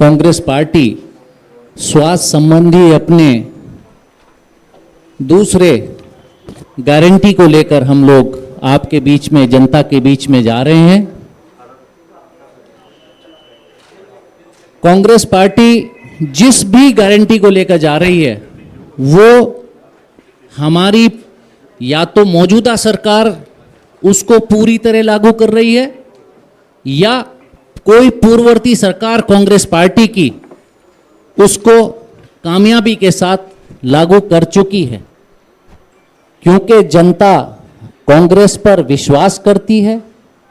Congress party स्वास्थ्य संबंधी अपने दूसरे गारंटी को लेकर हम लोग आपके बीच में, जनता के बीच में जा रहे हैं। कांग्रेस पार्टी जिस भी गारंटी को लेकर जा रही है वो हमारी या तो मौजूदा सरकार उसको पूरी तरह लागू कर रही है या कोई पूर्ववर्ती सरकार कांग्रेस पार्टी की उसको कामयाबी के साथ लागू कर चुकी है, क्योंकि जनता कांग्रेस पर विश्वास करती है,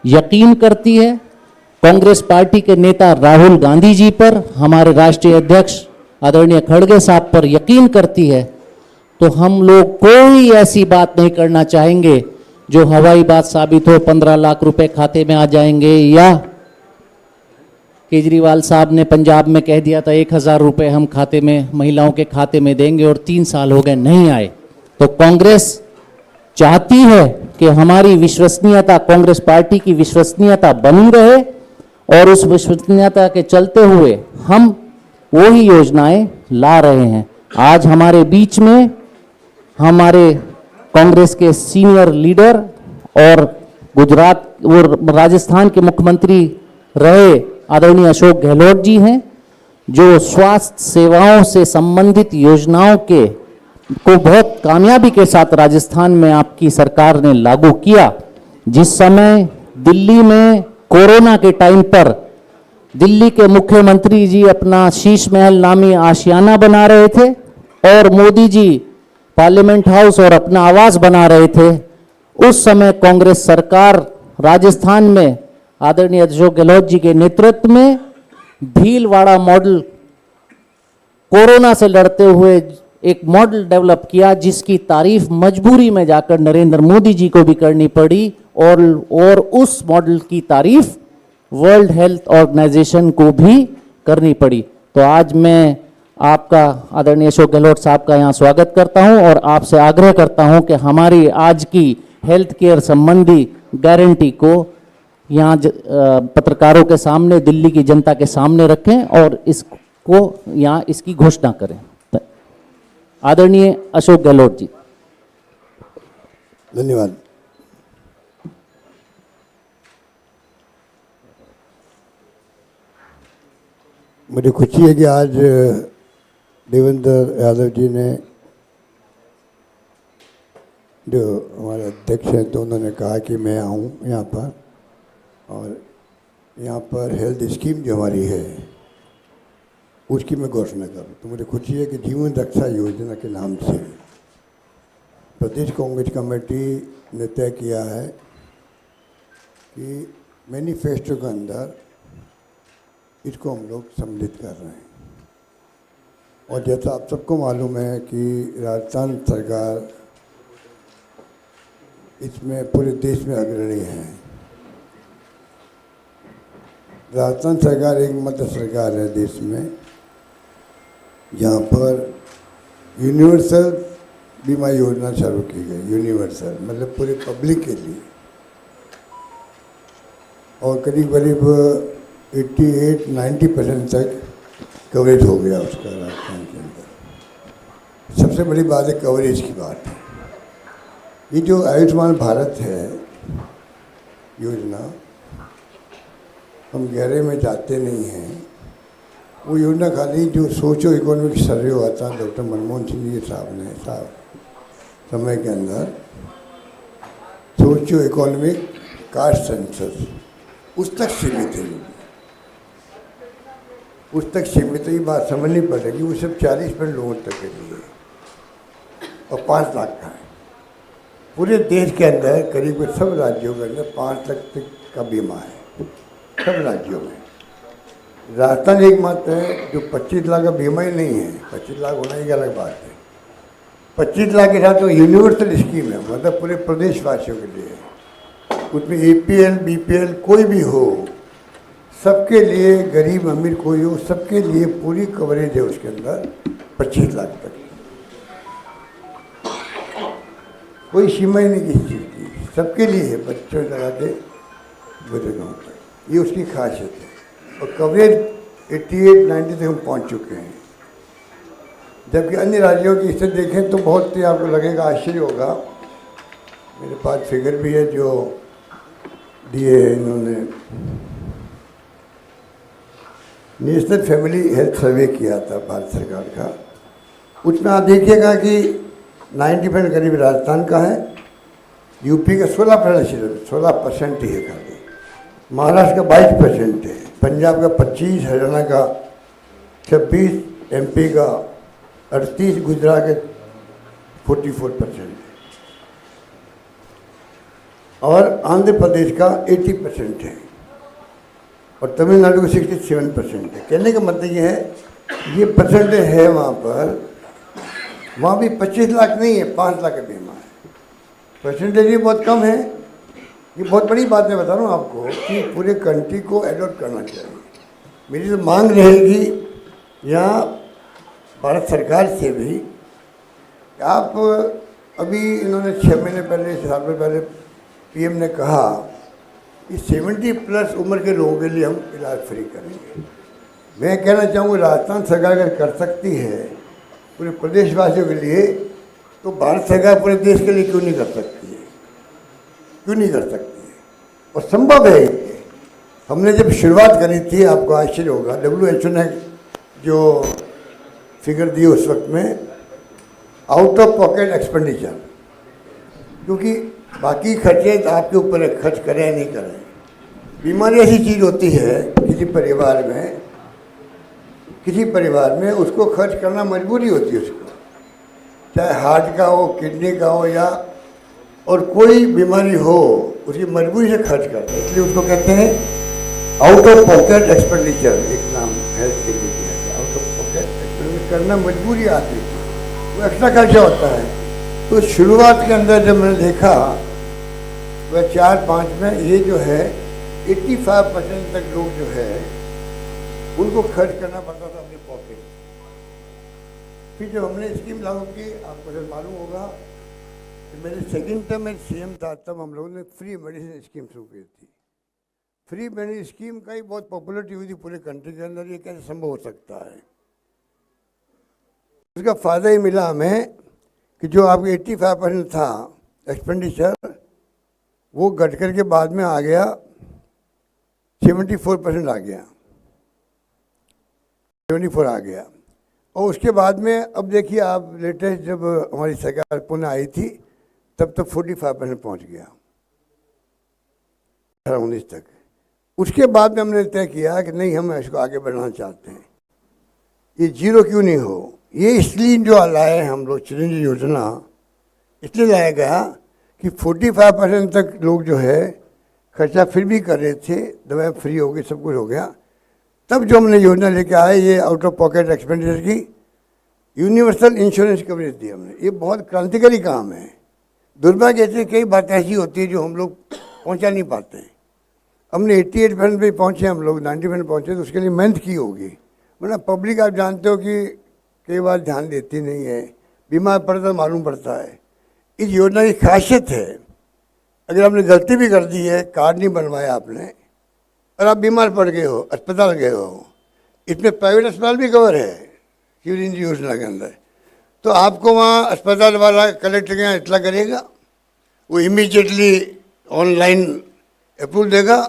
यकीन करती है। कांग्रेस पार्टी के नेता राहुल गांधी जी पर, हमारे राष्ट्रीय अध्यक्ष आदरणीय खड़गे साहब पर यकीन करती है। तो हम लोग कोई ऐसी बात नहीं करना चाहेंगे जो हवाई बात साबित हो, 15 लाख रुपए खाते में आ जाएंगे, या केजरीवाल साहब ने पंजाब में कह दिया था 1000 रुपए हम खाते में, महिलाओं के खाते में देंगे, और 3 साल हो गए नहीं आए। तो कांग्रेस चाहती है कि हमारी विश्वसनीयता, कांग्रेस पार्टी की विश्वसनीयता बनी रहे, और उस विश्वसनीयता के चलते हुए हम वही योजनाएं ला रहे हैं। आज हमारे बीच में हमारे कांग्रेस के सीनियर लीडर और गुजरात और राजस्थान के मुख्यमंत्री रहे आदरणीय अशोक गहलोत जी हैं, जो स्वास्थ्य सेवाओं से संबंधित योजनाओं को बहुत कामयाबी के साथ राजस्थान में आपकी सरकार ने लागू किया। जिस समय दिल्ली में कोरोना के टाइम पर दिल्ली के मुख्यमंत्री जी अपना शीश महल नामी आशियाना बना रहे थे और मोदी जी पार्लियामेंट हाउस और अपना आवास बना रहे थे, उस समय कांग्रेस सरकार राजस्थान में आदरणीय अशोक गहलोत जी के नेतृत्व में भीलवाड़ा मॉडल, कोरोना से लड़ते हुए एक मॉडल डेवलप किया, जिसकी तारीफ मजबूरी में जाकर नरेंद्र मोदी जी को भी करनी पड़ी, और उस मॉडल की तारीफ वर्ल्ड हेल्थ ऑर्गेनाइजेशन को भी करनी पड़ी। तो आज मैं आपका आदरणीय अशोक गहलोत साहब का यहाँ स्वागत करता हूँ और आपसे आग्रह करता हूँ कि हमारी आज की हेल्थ केयर संबंधी गारंटी को यहाँ पत्रकारों के सामने, दिल्ली की जनता के सामने रखें और इसको यहाँ इसकी घोषणा करें। आदरणीय अशोक गहलोत जी। धन्यवाद। मुझे खुशी है कि आज देवेंद्र यादव जी ने, जो हमारे अध्यक्ष हैं, तो उन्होंने कहा कि मैं आऊँ यहाँ पर और यहाँ पर हेल्थ स्कीम जो हमारी है उसकी मैं घोषणा करूँ। तो मुझे खुशी है कि जीवन रक्षा योजना के नाम से प्रदेश कांग्रेस कमेटी ने तय किया है कि मैनिफेस्टो के अंदर इसको हम लोग सम्मिलित कर रहे हैं। और जैसा आप सबको मालूम है कि राजस्थान सरकार इसमें पूरे देश में अग्रणी है। राजस्थान सरकार एकमात्र सरकार है देश में जहाँ पर यूनिवर्सल बीमा योजना शुरू की गई। यूनिवर्सल मतलब पूरे पब्लिक के लिए, और करीब करीब 88-90% तक कवरेज हो गया उसका राजस्थान के अंदर। सबसे बड़ी बात है कवरेज की बात है। ये जो आयुष्मान भारत है योजना, हम गहरे में जाते नहीं हैं। वो योजना खाली जो सोचो इकोनॉमिक सर्वे हुआ था डॉक्टर मनमोहन सिंह जी साहब ने समय के अंदर, सोचो इकोनॉमिक कास्ट सेंसस, उस तक सीमित है। उस तक सीमित है। ये बात समझनी पड़ेगी। वो सब 40% लोगों तक के लिए और 5 लाख का है। पूरे देश के अंदर करीब सब राज्यों के अंदर 5 लाख तक का बीमा है, सब राज्यों में। राजस्थान एकमात्र है जो 25 लाख का बीमा ही नहीं है। 25 लाख होना एक अलग बात है। 25 लाख के साथ तो यूनिवर्सल स्कीम है, मतलब पूरे प्रदेशवासियों के लिए। उसमें APL BPL कोई भी हो, सबके लिए, गरीब अमीर कोई हो, सबके लिए पूरी कवरेज है उसके अंदर 25 लाख तक। कोई सीमा ही नहीं किसी चीज़ की, सबके लिए है, बच्चों से लगा के बुजुर्गों तक। ये उसकी खासियत है। और कवरेज 88-90 तक हम पहुंच चुके हैं। जबकि अन्य राज्यों की स्थिति देखें तो बहुत ही आपको लगेगा, आश्चर्य होगा। मेरे पास फिगर भी है जो दिए है इन्होंने। नेशनल फैमिली हेल्थ सर्वे किया था भारत सरकार का, उसमें आप देखिएगा कि 90% करीब राजस्थान का है, यूपी का 16% ही है खाली, महाराष्ट्र का 22% है, पंजाब का 25%, हरियाणा का 26%, एमपी का 38%, गुजरात के 44% है और आंध्र प्रदेश का 80% है और तमिलनाडु का 67% है। कहने का मतलब ये है, ये परसेंटेज है वहाँ पर। वहाँ भी 25 लाख नहीं है, 5 लाख का बीमा है। परसेंटेज भी बहुत कम है। ये बहुत बड़ी बात मैं बता रहा हूँ आपको कि पूरे कंट्री को एडॉप्ट करना चाहिए। मेरी तो मांग रहेगी यहाँ भारत सरकार से भी, आप अभी इन्होंने 6 महीने पहले, 7 साल पहले पीएम ने कहा कि 70+ उम्र के लोगों के लिए हम इलाज फ्री करेंगे। मैं कहना चाहूँगा राजस्थान सरकार अगर कर सकती है पूरे प्रदेशवासियों के लिए, तो भारत सरकार पूरे देश के लिए क्यों नहीं कर सकती है? क्यों नहीं कर सकती है? और संभव है ये। हमने जब शुरुआत करी थी, आपको आश्चर्य होगा, WHO ने जो फिगर दी उस वक्त में, आउट ऑफ पॉकेट एक्सपेंडिचर, क्योंकि बाकी खर्चे आपके ऊपर है, खर्च करें या नहीं करें। बीमारी ऐसी चीज़ होती है किसी परिवार में उसको खर्च करना मजबूरी होती है उसको, चाहे हार्ट का हो, किडनी का हो या और कोई बीमारी हो, उसकी मजबूरी से खर्च करते हैं। इसलिए उसको कहते हैं आउट ऑफ पॉकेट एक्सपेंडिचर, एक नाम हेल्थ के लिए दिया गया। आउट ऑफ पॉकेट एक्सपेंडिचर करना मजबूरी आती है, वो एक्स्ट्रा खर्चा होता है। तो शुरुआत के अंदर जब मैंने देखा वह 4-5 में ये जो है 85% तक लोग जो है उनको खर्च करना पड़ता था अपने पॉकेट। फिर जब हमने स्कीम लागू की, आपको जब मालूम होगा कि मेरे सेकंड टर्म में CM था, तब हम लोगों ने फ्री मेडिसिन स्कीम शुरू की थी। फ्री मेडिसिन स्कीम का ही बहुत पॉपुलरिटी हुई थी पूरे कंट्री के अंदर। ये कैसे संभव हो सकता है? उसका फ़ायदा ही मिला हमें कि जो आपके 85% था एक्सपेंडिचर, वो घट कर के बाद में आ गया 74% आ गया, 74 आ गया। और उसके बाद में अब देखिए आप, लेटेस्ट जब हमारी सरकार पुनः आई थी तब तक 45% पहुंच गया 2019 तक। उसके बाद में हमने तय किया कि नहीं, हम इसको आगे बढ़ाना चाहते हैं, ये जीरो क्यों नहीं हो। ये इसलिए जो लाए हम लोग चिरंजीवी योजना, इसलिए लाया गया कि 45% तक लोग जो है खर्चा फिर भी कर रहे थे, दवाएं फ्री हो गई, सब कुछ हो गया। तब जो हमने योजना लेके आए, ये आउट ऑफ पॉकेट एक्सपेंडिचर की यूनिवर्सल इंश्योरेंस कवरेज दी हमने। ये बहुत क्रांतिकारी काम है। दुर्भाग्य से कई बातें ऐसी होती है जो हम लोग पहुंचा नहीं पाते हैं। हमने 88% पे पहुँचे, हम लोग 90% पहुँचे, तो उसके लिए मेहनत की होगी। वरना पब्लिक आप जानते हो कि कई बार ध्यान देती नहीं है, बीमार पड़ता मालूम पड़ता है। इस योजना की खासियत है, अगर आपने गलती भी कर दी है, कार्ड नहीं बनवाया आपने, और आप बीमार पड़ गए हो, अस्पताल गए हो, इसमें प्राइवेट अस्पताल भी कवर है चिरंजीवी योजना के अंदर, तो आपको वहाँ अस्पताल वाला कलेक्टर के यहाँ इतला करेगा, वो इमीडिएटली ऑनलाइन अप्रूव देगा।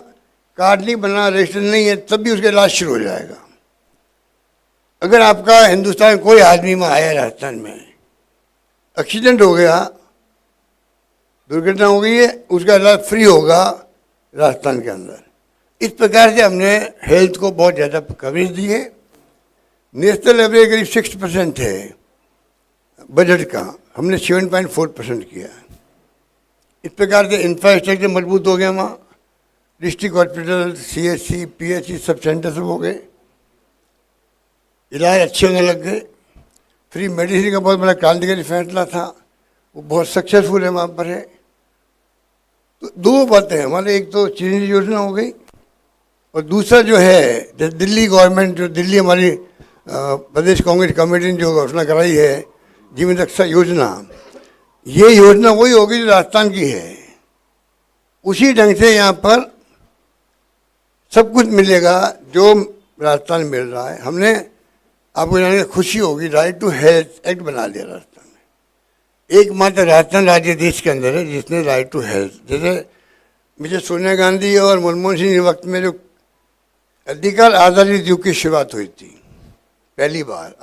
कार्ड नहीं बना, रजिस्टर नहीं है, तब भी उसका इलाज शुरू हो जाएगा। अगर आपका हिंदुस्तान कोई आदमी में आया राजस्थान में, एक्सीडेंट हो गया, दुर्घटना हो गई है, उसका इलाज फ्री होगा राजस्थान के अंदर। इस प्रकार से हमने हेल्थ को बहुत ज़्यादा कवरेज दी है। नेशनल एवरेज करीब 6% है बजट का, हमने 7.4% किया। इस प्रकार से इंफ्रास्ट्रक्चर मजबूत हो गया, वहाँ district hospital, CHC, PHC sub centre सब हो गए, इलाज अच्छे होने लग गए। फ्री मेडिसिन का बहुत बड़ा क्रांतिकारी फैसला था, वो बहुत सक्सेसफुल है, वहाँ पर है। तो दो बातें हैं हमारे, एक तो चिरंजीवी योजना हो गई, और दूसरा जो है जैसे दिल्ली गवर्नमेंट, जो दिल्ली हमारी प्रदेश कांग्रेस कमेटी ने जो घोषणा कराई है जीवन रक्षा योजना, ये योजना वही होगी जो राजस्थान की है। उसी ढंग से यहाँ पर सब कुछ मिलेगा जो राजस्थान मिल रहा है। हमने, आपको जाने की खुशी होगी, राइट टू हेल्थ एक्ट बना दिया राजस्थान में। एकमात्र राजस्थान राज्य देश के अंदर है जिसने राइट टू हेल्थ, जैसे मुझे सोनिया गांधी और मनमोहन सिंह के वक्त में जो अधिकार आधारित युग की शुरुआत हुई थी, पहली बार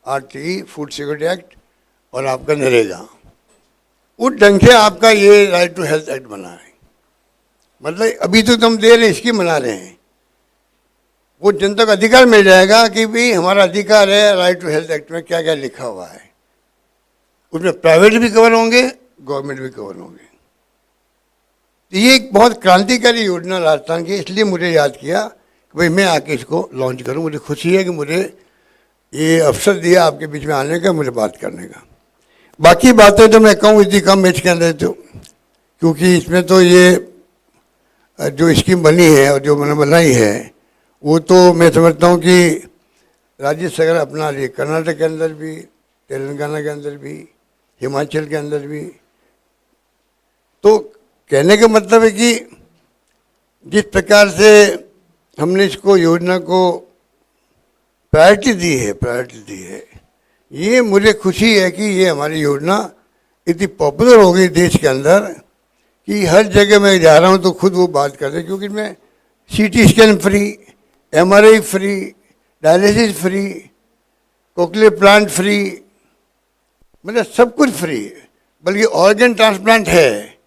आरटीई फूड सिक्योरिटी एक्ट और आपका नरेगा, उस ढंग से आपका ये राइट टू हेल्थ एक्ट बना है। मतलब अभी तो हम दे रहे हैं, स्कीम बना रहे हैं, वो जनता को अधिकार मिल जाएगा कि भाई हमारा अधिकार है। राइट टू हेल्थ एक्ट में क्या क्या लिखा हुआ है, उसमें प्राइवेट भी कवर होंगे, गवर्नमेंट भी कवर होंगे। तो ये एक बहुत क्रांतिकारी योजना राजस्थान की, इसलिए मुझे याद किया कि भाई मैं आके इसको लॉन्च करूं। मुझे खुशी है कि मुझे ये अवसर दिया आपके बीच में आने का, मुझे बात करने का। बाकी बातें तो मैं कहूँ इतनी कम एज के अंदर, तो क्योंकि इसमें तो ये जो स्कीम बनी है और जो मैंने बनाई है वो तो मैं समझता हूँ कि राज्य सरकार अपना रही है, कर्नाटक के अंदर भी, तेलंगाना के अंदर भी, हिमाचल के अंदर भी। तो कहने का मतलब है कि जिस प्रकार से हमने इसको योजना को प्रायोरिटी दी है, ये मुझे खुशी है कि ये हमारी योजना इतनी पॉपुलर हो गई देश के अंदर कि हर जगह मैं जा रहा हूँ तो खुद वो बात करते हैं। क्योंकि मैं CT scan free, MRI free, dialysis free, cochlear plant free, मतलब सब कुछ फ्री। बल्कि ऑर्गन ट्रांसप्लांट है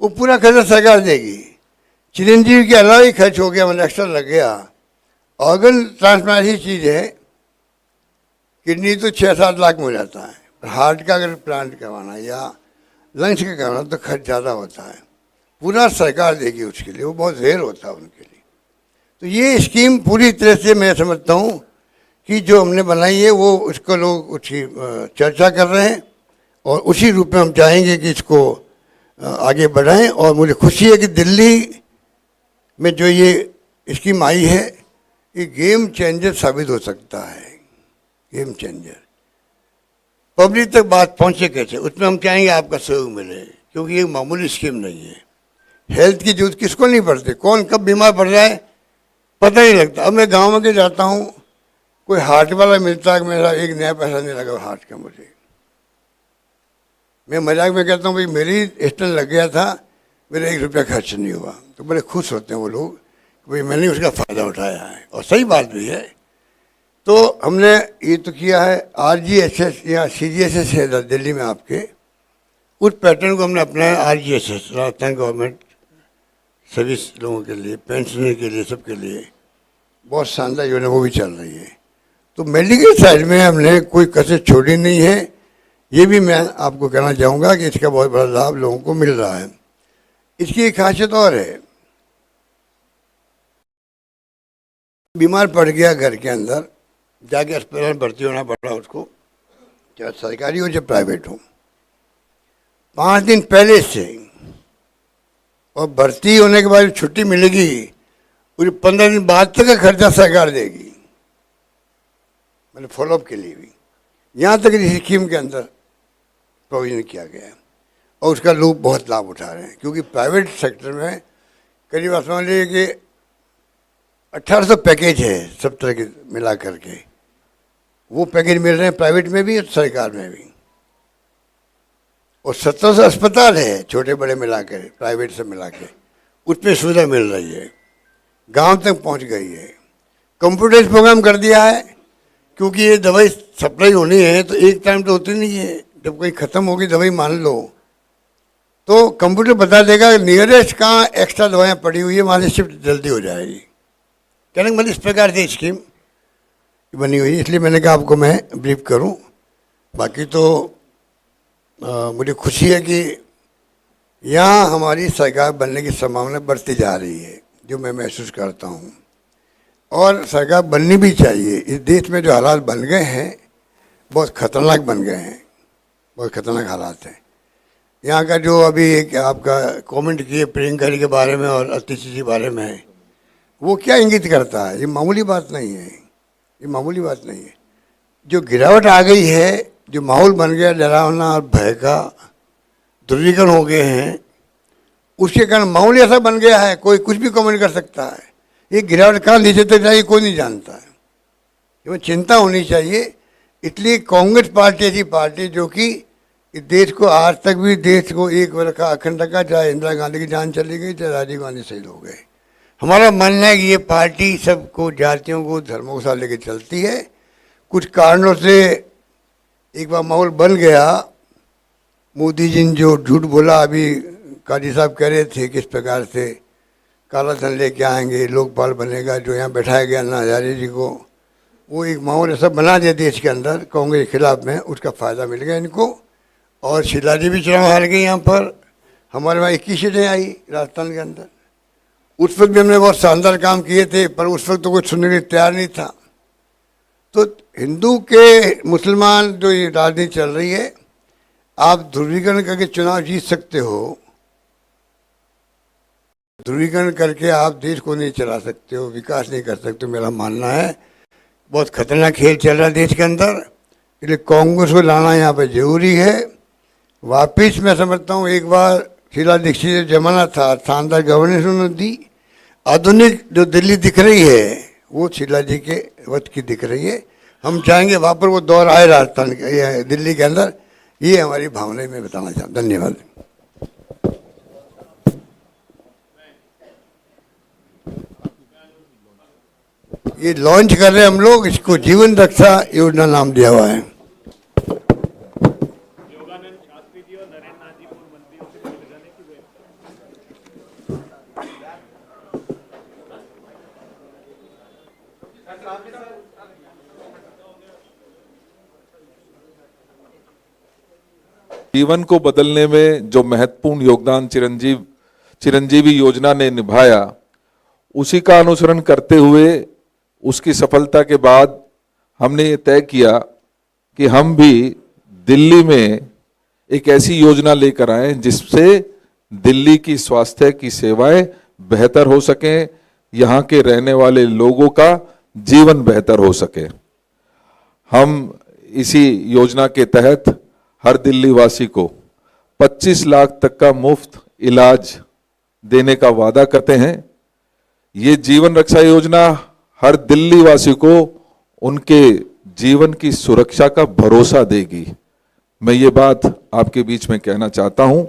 वो पूरा खर्चा सरकार देगी। चिरंजीवी के अलावा ही खर्च हो गया, मतलब एक्स्ट्रा लग गया। ऑर्गन ट्रांसप्लांट ऐसी चीज़ है, किडनी तो 6-7 लाख में हो जाता है, हार्ट का अगर प्लांट करवाना या लंग्स का करवाना तो खर्च ज़्यादा होता है, पूरा सरकार देगी उसके लिए, वो बहुत रेयर होता है उनके लिए। तो ये स्कीम पूरी तरह से मैं समझता हूँ कि जो हमने बनाई है वो उसको लोग उसकी चर्चा कर रहे हैं और उसी रूप में हम चाहेंगे कि इसको आगे बढ़ाएं। और मुझे खुशी है कि दिल्ली में जो ये स्कीम आई है ये गेम चेंजर साबित हो सकता है, गेम चेंजर। पब्लिक तक बात पहुंचे कैसे, उसमें हम चाहेंगे आपका सहयोग मिले, क्योंकि ये मामूली स्कीम नहीं है। हेल्थ की जरूरत किसको नहीं पड़ती, कौन कब बीमार पड़ जाए पता नहीं लगता। अब मैं गांव में के जाता हूँ, कोई हार्ट वाला मिलता है, मेरा एक नया पैसा नहीं लगा हार्ट का मुझे। मैं मजाक में कहता हूँ भाई मेरी स्टेंट लग गया था, मेरा 1 रुपया खर्च नहीं हुआ। तो बड़े खुश होते हैं वो लोग, भाई मैंने उसका फ़ायदा उठाया है, और सही बात भी है। तो हमने ये तो किया है, RGSS या CGSS है दिल्ली में आपके, उस पैटर्न को हमने अपनाया। RGSS राजस्थान गवर्नमेंट सर्विस लोगों के लिए, पेंशनर के लिए, सबके लिए बहुत शानदार योजना वो भी चल रही है। तो मेडिकल साइड में हमने कोई कसर छोड़ी नहीं है, ये भी मैं आपको कहना चाहूँगा कि इसका बहुत बड़ा लाभ लोगों को मिल रहा है। इसकी एक खासियत और है, बीमार पड़ गया घर के अंदर, जाके अस्पताल में भर्ती होना पड़ा उसको, चाहे सरकारी हो चाहे प्राइवेट हो, 5 दिन पहले से, और भर्ती होने के बाद छुट्टी मिलेगी, पूरी 15 दिन बाद तक का खर्चा सरकार देगी, मतलब फॉलोअप के लिए भी। यहाँ तक इस स्कीम के अंदर प्रोविजन किया गया है और उसका लोग बहुत लाभ उठा रहे हैं। क्योंकि प्राइवेट सेक्टर में करीब आप समझ लीजिए कि 1800 पैकेज है सब तरह के मिला करके, वो पैकेज मिल रहे हैं प्राइवेट में भी और सरकार में भी। और 1700 अस्पताल है छोटे बड़े मिला के, प्राइवेट से मिला के, उसमें सुविधा मिल रही है, गांव तक पहुंच गई है। कंप्यूटराइज प्रोग्राम कर दिया है, क्योंकि ये दवाई सप्लाई होनी है तो एक टाइम तो होती नहीं है, जब कोई ख़त्म होगी दवाई मान लो तो कंप्यूटर बता देगा नियरेस्ट कहाँ एक्स्ट्रा दवाइयाँ पड़ी हुई है, वहाँ से शिफ्ट जल्दी हो जाएगी। कहने का मतलब इस प्रकार से स्कीम बनी हुई है, इसलिए मैंने कहा आपको मैं ब्रीफ करूं। बाकी तो मुझे खुशी है कि यहाँ हमारी सरकार बनने की संभावना बढ़ती जा रही है, जो मैं महसूस करता हूँ, और सरकार बननी भी चाहिए। इस देश में जो हालात बन गए हैं बहुत ख़तरनाक बन गए हैं, बहुत ख़तरनाक हालात हैं। यहाँ का जो अभी एक आपका कमेंट किए प्रियंका जी के बारे में और अतिश जी के बारे में, वो क्या इंगित करता है? ये मामूली बात नहीं है, ये मामूली बात नहीं है। जो गिरावट आ गई है, जो माहौल बन गया डरावना और भय का, ध्रुवीकरण हो गए हैं, उसके कारण माहौल ऐसा बन गया है कोई कुछ भी कमेंट कर सकता है। ये गिरावट कहाँ नीचे तक जाएगी कोई नहीं जानता है, ये चिंता होनी चाहिए। इसलिए कांग्रेस पार्टी ऐसी पार्टी जो कि देश को आज तक भी देश को एक रखा, अखंड रखा, चाहे इंदिरा गांधी की जान चली गई, चाहे राजीव गांधी शहीद हो गए। हमारा मानना है कि ये पार्टी सबको, जातियों को, धर्मों को साथ लेकर चलती है। कुछ कारणों से एक बार माहौल बन गया, मोदी जी ने जो झूठ बोला, अभी काजी साहब कह रहे थे किस प्रकार से काला धन लेके आएंगे, लोकपाल बनेगा, जो यहाँ बैठाया गया अन्ना हजारे जी को, वो एक माहौल ऐसा बना दिया देश के अंदर कांग्रेस के खिलाफ में, उसका फ़ायदा मिल गया इनको। और शीला जी भी चुनाव हार गई यहाँ पर, हमारे वहाँ 21 सीटें आई राजस्थान के अंदर। उस वक्त भी हमने बहुत शानदार काम किए थे, पर उस वक्त तो कोई सुनने के लिए तैयार नहीं था। तो हिंदू के मुसलमान जो ये राजनीति चल रही है, आप ध्रुवीकरण करके चुनाव जीत सकते हो, ध्रुवीकरण करके आप देश को नहीं चला सकते हो, विकास नहीं कर सकते हो। मेरा मानना है बहुत खतरनाक खेल चल रहा है देश के अंदर, इसलिए कांग्रेस को लाना यहाँ पे जरूरी है। वापिस मैं समझता हूँ एक बार शीला दीक्षित जमाना था, शानदार गवर्नेंस उन्होंने दी। आधुनिक जो दिल्ली दिख रही है वो शीला जी के वक्त की दिख रही है। हम चाहेंगे वहाँ पर वो दौर आए राजस्थान के, दिल्ली के अंदर। ये हमारी भावना में बताना चाहता हूँ। धन्यवाद। ये लॉन्च कर रहे हैं हम लोग, इसको जीवन रक्षा योजना नाम दिया हुआ है। जीवन को बदलने में जो महत्वपूर्ण योगदान चिरंजीवी योजना ने निभाया, उसी का अनुसरण करते हुए उसकी सफलता के बाद हमने ये तय किया कि हम भी दिल्ली में एक ऐसी योजना लेकर आए जिससे दिल्ली की स्वास्थ्य की सेवाएं बेहतर हो सकें, यहाँ के रहने वाले लोगों का जीवन बेहतर हो सके। हम इसी योजना के तहत हर दिल्ली वासी को 25 लाख तक का मुफ्त इलाज देने का वादा करते हैं। ये जीवन रक्षा योजना हर दिल्ली वासी को उनके जीवन की सुरक्षा का भरोसा देगी। मैं ये बात आपके बीच में कहना चाहता हूं।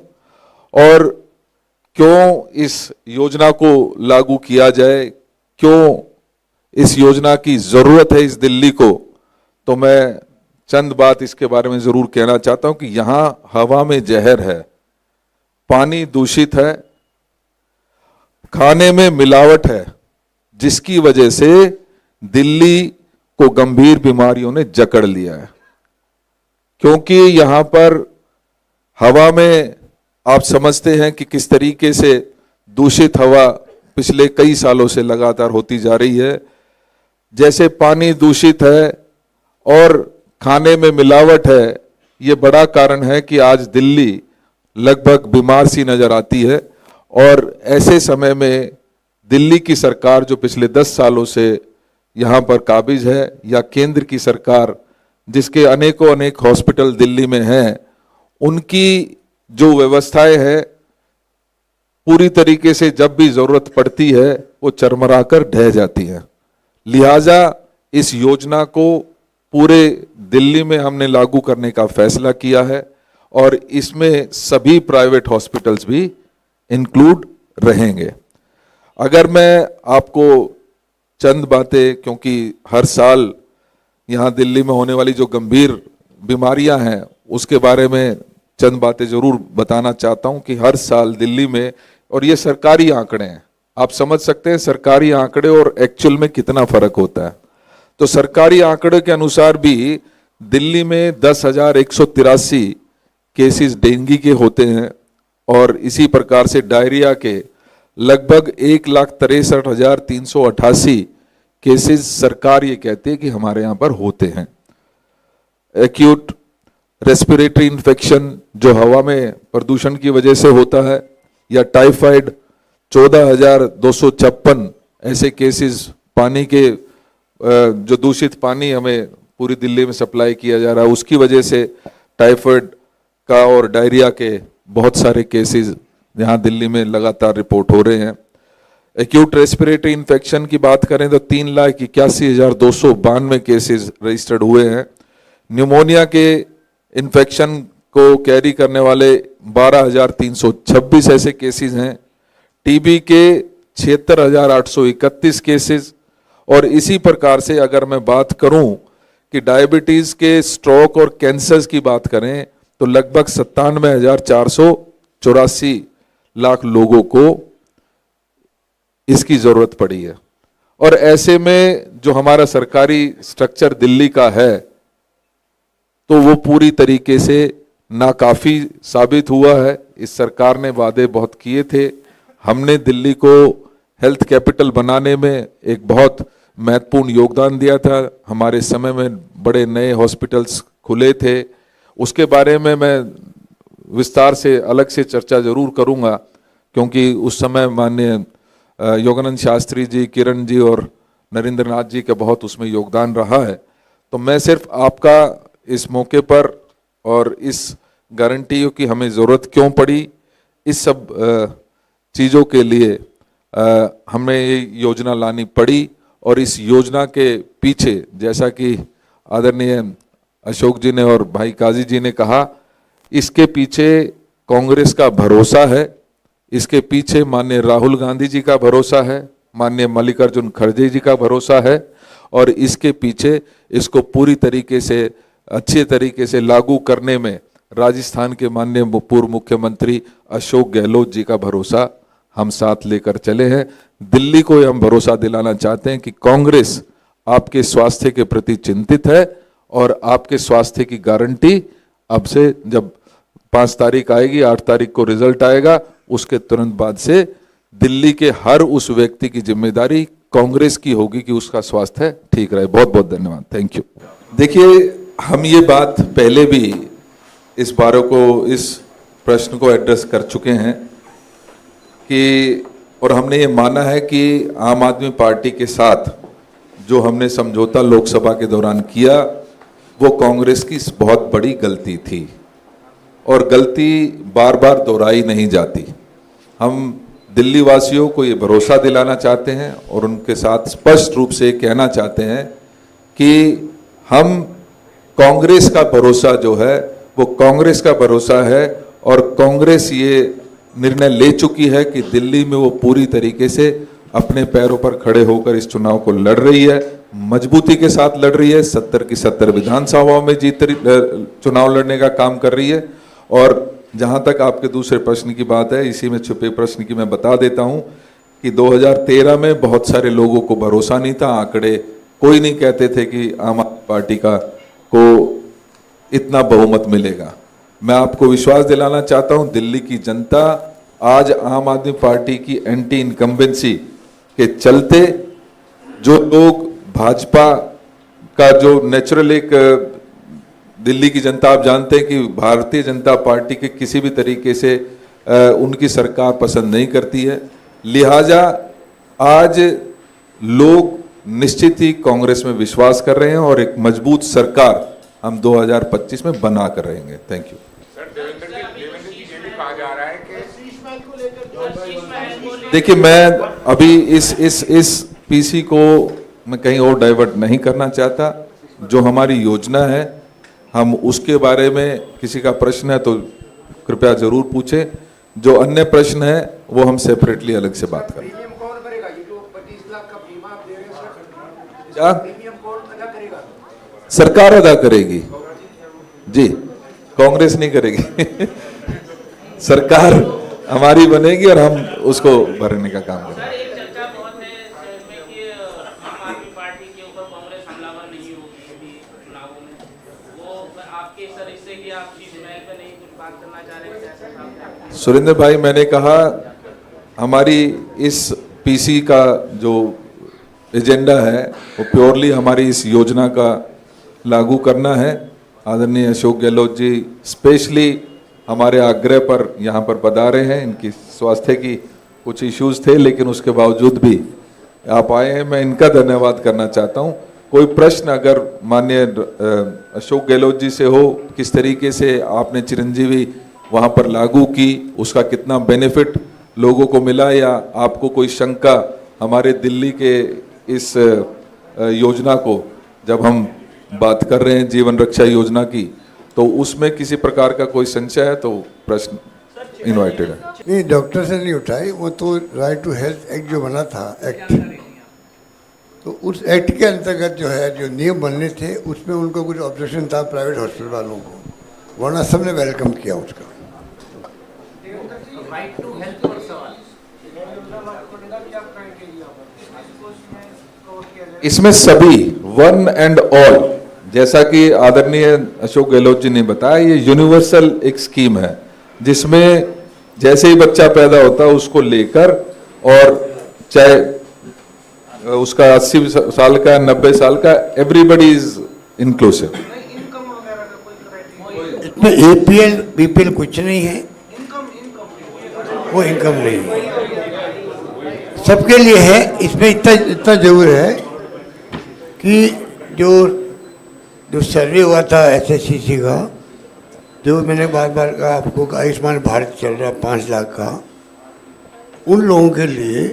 और क्यों इस योजना को लागू किया जाए, क्यों इस योजना की जरूरत है इस दिल्ली को, तो मैं चंद बात इसके बारे में जरूर कहना चाहता हूं कि यहां हवा में जहर है, पानी दूषित है, खाने में मिलावट है, जिसकी वजह से दिल्ली को गंभीर बीमारियों ने जकड़ लिया है। क्योंकि यहां पर हवा में आप समझते हैं कि किस तरीके से दूषित हवा पिछले कई सालों से लगातार होती जा रही है। जैसे पानी दूषित है और खाने में मिलावट है, ये बड़ा कारण है कि आज दिल्ली लगभग बीमार सी नजर आती है। और ऐसे समय में दिल्ली की सरकार जो पिछले 10 सालों से यहाँ पर काबिज है, या केंद्र की सरकार जिसके अनेक हॉस्पिटल दिल्ली में हैं, उनकी जो व्यवस्थाएं हैं पूरी तरीके से जब भी जरूरत पड़ती है वो चरमराकर ढह जाती हैं। लिहाजा इस योजना को पूरे दिल्ली में हमने लागू करने का फैसला किया है और इसमें सभी प्राइवेट हॉस्पिटल्स भी इंक्लूड रहेंगे। अगर मैं आपको चंद बातें, क्योंकि हर साल यहाँ दिल्ली में होने वाली जो गंभीर बीमारियां हैं उसके बारे में चंद बातें जरूर बताना चाहता हूं कि हर साल दिल्ली में, और ये सरकारी आंकड़े हैं, आप समझ सकते हैं सरकारी आंकड़े और एक्चुअल में कितना फर्क होता है। तो सरकारी आंकड़े के अनुसार भी दिल्ली में 10,183 केसेस डेंगू के होते हैं और इसी प्रकार से डायरिया के लगभग 1,63,388 केसेस सरकार ये कहती है कि हमारे यहाँ पर होते हैं। एक्यूट रेस्पिरेटरी इन्फेक्शन जो हवा में प्रदूषण की वजह से होता है, या टाइफाइड 14,256 ऐसे केसेस, पानी के जो दूषित पानी हमें पूरी दिल्ली में सप्लाई किया जा रहा है उसकी वजह से टाइफाइड का और डायरिया के बहुत सारे केसेस यहाँ दिल्ली में लगातार रिपोर्ट हो रहे हैं। एक्यूट रेस्पिरेटरी इन्फेक्शन की बात करें तो 3,81,292 केसेस रजिस्टर्ड हुए हैं। न्यूमोनिया के इन्फेक्शन को कैरी करने वाले 12,326 ऐसे केसेस हैं। टीबी के 76,831 केसेस। और इसी प्रकार से अगर मैं बात करूं कि डायबिटीज के, स्ट्रोक और कैंसर्स की बात करें तो लगभग 97,484 लाख लोगों को इसकी जरूरत पड़ी है। और ऐसे में जो हमारा सरकारी स्ट्रक्चर दिल्ली का है तो वो पूरी तरीके से नाकाफी साबित हुआ है। इस सरकार ने वादे बहुत किए थे। हमने दिल्ली को हेल्थ कैपिटल बनाने में एक बहुत महत्वपूर्ण योगदान दिया था। हमारे समय में बड़े नए हॉस्पिटल्स खुले थे। उसके बारे में मैं विस्तार से अलग से चर्चा जरूर करूंगा, क्योंकि उस समय माननीय योगानंद शास्त्री जी, किरण जी और नरेंद्र नाथ जी का बहुत उसमें योगदान रहा है। तो मैं सिर्फ आपका इस मौके पर और इस गारंटियों की हमें ज़रूरत क्यों पड़ी, इस सब चीज़ों के लिए हमें ये योजना लानी पड़ी। और इस योजना के पीछे, जैसा कि आदरणीय अशोक जी ने और भाई काजी जी ने कहा, इसके पीछे कांग्रेस का भरोसा है, इसके पीछे माननीय राहुल गांधी जी का भरोसा है, माननीय मल्लिकार्जुन खड़गे जी का भरोसा है, और इसके पीछे इसको पूरी तरीके से अच्छे तरीके से लागू करने में राजस्थान के माननीय पूर्व मुख्यमंत्री अशोक गहलोत जी का भरोसा हम साथ लेकर चले हैं। दिल्ली को हम भरोसा दिलाना चाहते हैं कि कांग्रेस आपके स्वास्थ्य के प्रति चिंतित है और आपके स्वास्थ्य की गारंटी अब से, जब 5 तारीख आएगी, 8 तारीख को रिजल्ट आएगा, उसके तुरंत बाद से दिल्ली के हर उस व्यक्ति की जिम्मेदारी कांग्रेस की होगी कि उसका स्वास्थ्य ठीक रहे। बहुत बहुत धन्यवाद। Thank you. देखिए, हम ये बात पहले भी इस प्रश्न को एड्रेस कर चुके हैं कि, और हमने ये माना है कि आम आदमी पार्टी के साथ जो हमने समझौता लोकसभा के दौरान किया वो कांग्रेस की बहुत बड़ी गलती थी और गलती बार बार दोहराई नहीं जाती। हम दिल्ली वासियों को ये भरोसा दिलाना चाहते हैं और उनके साथ स्पष्ट रूप से कहना चाहते हैं कि हम कांग्रेस का भरोसा जो है वो कांग्रेस का भरोसा है और कांग्रेस ये निर्णय ले चुकी है कि दिल्ली में वो पूरी तरीके से अपने पैरों पर खड़े होकर इस चुनाव को लड़ रही है, मजबूती के साथ लड़ रही है। 70 की 70 विधानसभाओं में चुनाव लड़ने का काम कर रही है। और जहां तक आपके दूसरे प्रश्न की बात है, इसी में छुपे प्रश्न की मैं बता देता हूं कि 2013 में बहुत सारे लोगों को भरोसा नहीं था। आंकड़े कोई नहीं कहते थे कि आम आदमी पार्टी को इतना बहुमत मिलेगा। मैं आपको विश्वास दिलाना चाहता हूं, दिल्ली की जनता आज आम आदमी पार्टी की एंटी इनकम्बेंसी के चलते, जो लोग भाजपा का जो नेचुरल एक, दिल्ली की जनता आप जानते हैं कि भारतीय जनता पार्टी के किसी भी तरीके से उनकी सरकार पसंद नहीं करती है। लिहाजा आज लोग निश्चित ही कांग्रेस में विश्वास कर रहे हैं और एक मजबूत सरकार हम 2025 में बना कर रहेंगे। Thank you. देखिए, मैं अभी इस पीसी को मैं कहीं और डाइवर्ट नहीं करना चाहता। जो हमारी योजना है, हम उसके बारे में किसी का प्रश्न है तो कृपया जरूर पूछें। जो अन्य प्रश्न है वो हम सेपरेटली अलग से बात करें। क्या सरकार अदा करेगी? जी, कांग्रेस नहीं करेगी सरकार हमारी बनेगी और हम उसको भरने का काम करेंगे। सुरेंद्र भाई, मैंने कहा हमारी इस पीसी का जो एजेंडा है वो प्योरली हमारी इस योजना का लागू करना है। आदरणीय अशोक गहलोत जी स्पेशली हमारे आग्रह पर यहाँ पर पधारे हैं। इनकी स्वास्थ्य की कुछ इश्यूज थे, लेकिन उसके बावजूद भी आप आए हैं। मैं इनका धन्यवाद करना चाहता हूँ। कोई प्रश्न अगर माननीय अशोक गहलोत जी से हो, किस तरीके से आपने चिरंजीवी वहाँ पर लागू की, उसका कितना बेनिफिट लोगों को मिला, या आपको कोई शंका हमारे दिल्ली के इस योजना को, जब हम बात कर रहे हैं जीवन रक्षा योजना की, तो उसमें किसी प्रकार का कोई संशय है तो प्रश्न इनवाइटेड है। नहीं, डॉक्टर से नहीं उठाई, वो तो राइट टू हेल्थ एक्ट जो बना था एक्ट, तो उस एक्ट के अंतर्गत जो है जो नियम बनने थे उसमें उनको कुछ ऑब्जेक्शन था प्राइवेट हॉस्पिटल वालों को, वरना सबने वेलकम किया उसका। इसमें सभी वन एंड ऑल, जैसा कि आदरणीय अशोक गहलोत जी ने बताया, ये यूनिवर्सल एक स्कीम है जिसमें जैसे ही बच्चा पैदा होता है उसको लेकर, और चाहे उसका 80 साल का 90 साल का, एवरीबडी इज इंक्लूसिव। इसमें APL BPL कुछ नहीं है, वो इनकम नहीं है, सबके लिए है। इसमें इतना जरूर है कि जो सर्वे हुआ था SSCC का, जो मैंने बार बार कहा आपको, आयुष्मान भारत चल रहा 5 लाख का, उन लोगों के लिए,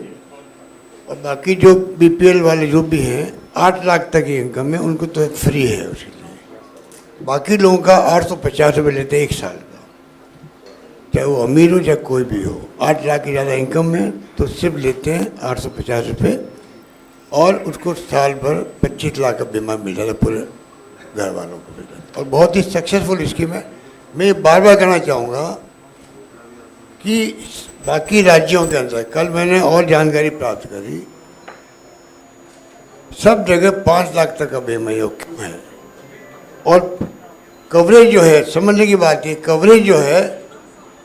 और बाकी जो BPL वाले जो भी हैं 8 लाख तक की इनकम है, उनको तो फ्री है उसके लिए। बाकी लोगों का 850 रुपये लेते हैं 1 साल का, चाहे वो अमीर हो चाहे कोई भी हो। 8 लाख की ज़्यादा इनकम है तो सिर्फ लेते हैं 850 रुपये, और उसको साल भर 25 लाख का बीमा मिल जाता है पूरे घर वालों को मिल जाता है, और बहुत ही सक्सेसफुल स्कीम है। मैं बार बार कहना चाहूँगा कि बाकी राज्यों के अंदर, कल मैंने और जानकारी प्राप्त करी, सब जगह 5 लाख तक का बीमा योग्य है, और कवरेज जो है, समझने की बात है, कवरेज जो है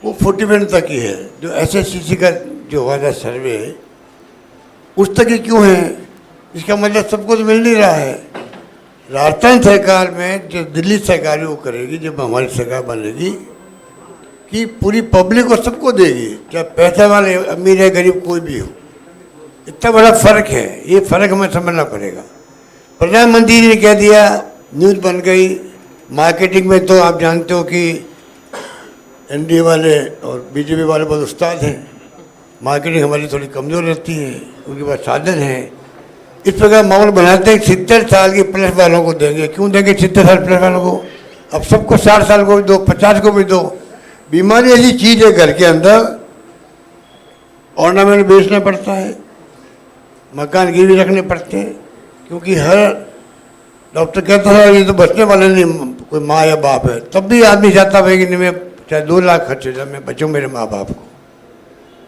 वो 40% तक ही है। जो SSCC का जो हुआ था सर्वे, उस तक ही क्यों है? इसका मतलब सबको तो मिल नहीं रहा है। राजस्थान सरकार में जो दिल्ली सरकार है वो करेगी, जब हमारी सरकार बनेगी, कि पूरी पब्लिक को सबको देगी, चाहे पैसे वाले अमीर है गरीब कोई भी हो। इतना बड़ा फर्क है, ये फर्क हमें समझना पड़ेगा। प्रधानमंत्री जी ने कह दिया, न्यूज़ बन गई। मार्केटिंग में तो आप जानते हो कि NDA वाले और BJP वाले बहुत उस्ताद हैं, मार्केटिंग हमारी थोड़ी कमज़ोर रहती है, उनके पास साधन है। इस प्रकार माहौल बनाते हैं 70 साल के प्लस वालों को देंगे। क्यों देंगे 70 साल प्लस वालों को? अब सबको 60 साल को भी दो, 50 को भी दो। बीमारी ऐसी चीज़ है, घर के अंदर ऑर्नामेंट बेचना पड़ता है, मकान गिरवी रखने पड़ते हैं, क्योंकि हर डॉक्टर कहता था ये तो बचने वाला नहीं, कोई माँ या बाप है, तब भी आदमी चाहता है कि नहीं, मैं चाहे 2 लाख खर्च हो जाए, मैं बचूँ मेरे माँ बाप को।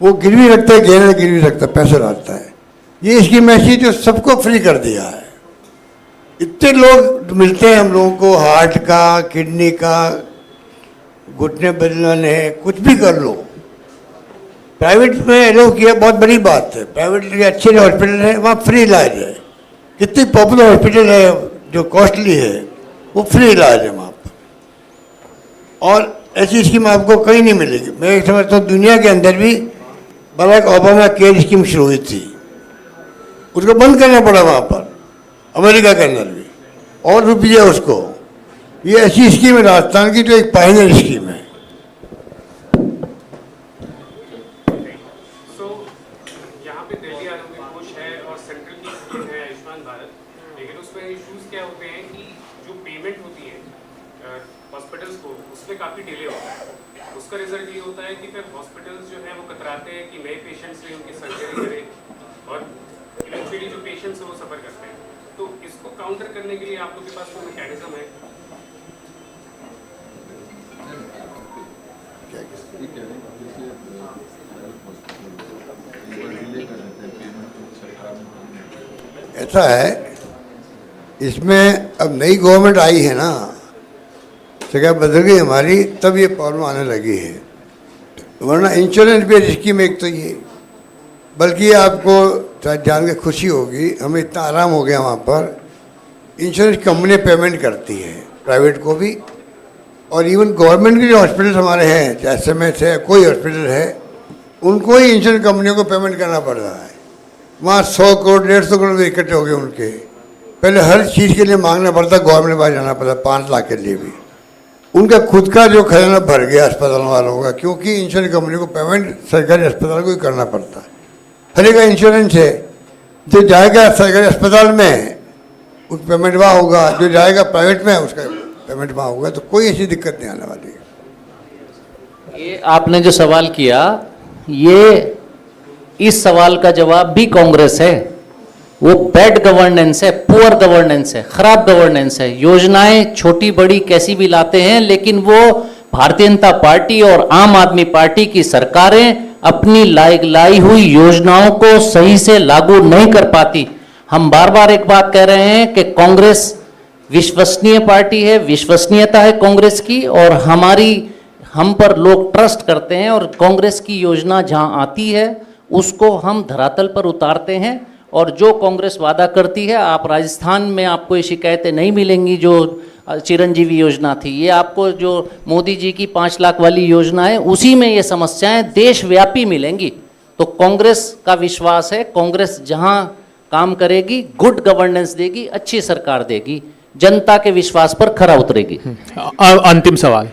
वो गिरवी रखता है, गहने गिरवी रखता है, पैसा डालता है। ये इसकी मैसेज जो सबको फ्री कर दिया है। इतने लोग मिलते हैं हम लोगों को, हार्ट का, किडनी का, घुटने बदलने, कुछ भी कर लो। प्राइवेट में एलो किया, बहुत बड़ी बात है। प्राइवेट के अच्छे हॉस्पिटल है, वहाँ फ्री इलाज है। कितनी पॉपुलर हॉस्पिटल है जो कॉस्टली है, वो फ्री इलाज है वहाँ पर, और ऐसी स्कीम आपको कहीं नहीं मिलेगी। मैं समझता हूँ दुनिया के अंदर भी बराक ओबामा केयर स्कीम शुरू हुई थी, उसको बंद करना पड़ा वहाँ पर, अमेरिका के अंदर भी, और रुपये उसको। ये ऐसी स्कीम है राजस्थान की जो एक पायनियर स्कीम है। यहाँ पे दिल्ली आरोग्य कोष है और सेंट्रल की स्कीम है आयुष्मान भारत, लेकिन उसमें इश्यूज क्या होते हैं कि जो पेमेंट होती है हॉस्पिटल्स को, उसमें काफ़ी डिले होता है। उसका रिजल्ट ये होता है कि फिर हॉस्पिटल्स जो है वो कतराते हैं कि नए पेशेंट्स से उनकी सर्जरी करें, और इवेंचुअली जो पेशेंट्स हैं वो सफ़र करते हैं। तो इसको काउंटर करने के लिए आप लोग के पास कोई मैकेनिज्म है? ऐसा है, इसमें अब नई गवर्नमेंट आई है ना, जगह बदल गई हमारी, तब ये प्रॉब्लम आने लगी है। वरना इंश्योरेंस बेस्ड स्कीम एक तो ये, बल्कि आपको जान के खुशी होगी, हमें इतना आराम हो गया वहाँ पर। इंश्योरेंस कंपनी पेमेंट करती है प्राइवेट को भी, और इवन गवर्नमेंट के जो हॉस्पिटल हमारे हैं, चाहे SMS है, कोई हॉस्पिटल है, उनको ही इंश्योरेंस कंपनियों को पेमेंट करना पड़ रहा है। वहाँ 100 करोड़ 150 करोड़ इकट्ठे हो गए उनके। पहले हर चीज़ के लिए मांगना पड़ता, गवर्नमेंट के पास जाना पड़ता, 5 लाख के लिए भी। उनका खुद का जो खजाना भर गया अस्पताल वालों का, क्योंकि इंश्योरेंस कंपनी को पेमेंट सरकारी अस्पताल को ही करना पड़ता है। हर एक का इंश्योरेंस है, जो जाएगा सरकारी अस्पताल में उस पेमेंट वहाँ होगा, जो जाएगा प्राइवेट में उसका पेमेंट वहाँ होगा, तो कोई ऐसी दिक्कत नहीं आने वाली है। ये आपने जो सवाल किया, ये इस सवाल का जवाब भी कांग्रेस है। वो बैड गवर्नेंस है, पुअर गवर्नेंस है, खराब गवर्नेंस है। योजनाएं छोटी बड़ी कैसी भी लाते हैं, लेकिन वो भारतीय जनता पार्टी और आम आदमी पार्टी की सरकारें अपनी लाई हुई योजनाओं को सही से लागू नहीं कर पाती। हम बार बार एक बात कह रहे हैं कि कांग्रेस विश्वसनीय पार्टी है, विश्वसनीयता है कांग्रेस की, और हम पर लोग ट्रस्ट करते हैं, और कांग्रेस की योजना जहां आती है उसको हम धरातल पर उतारते हैं। और जो कांग्रेस वादा करती है, आप राजस्थान में आपको ये शिकायतें नहीं मिलेंगी जो चिरंजीवी योजना थी, ये आपको जो मोदी जी की 5 लाख वाली योजना है उसी में ये समस्याएं देशव्यापी मिलेंगी। तो कांग्रेस का विश्वास है, कांग्रेस जहां काम करेगी गुड गवर्नेंस देगी, अच्छी सरकार देगी, जनता के विश्वास पर खरा उतरेगी। अंतिम सवाल।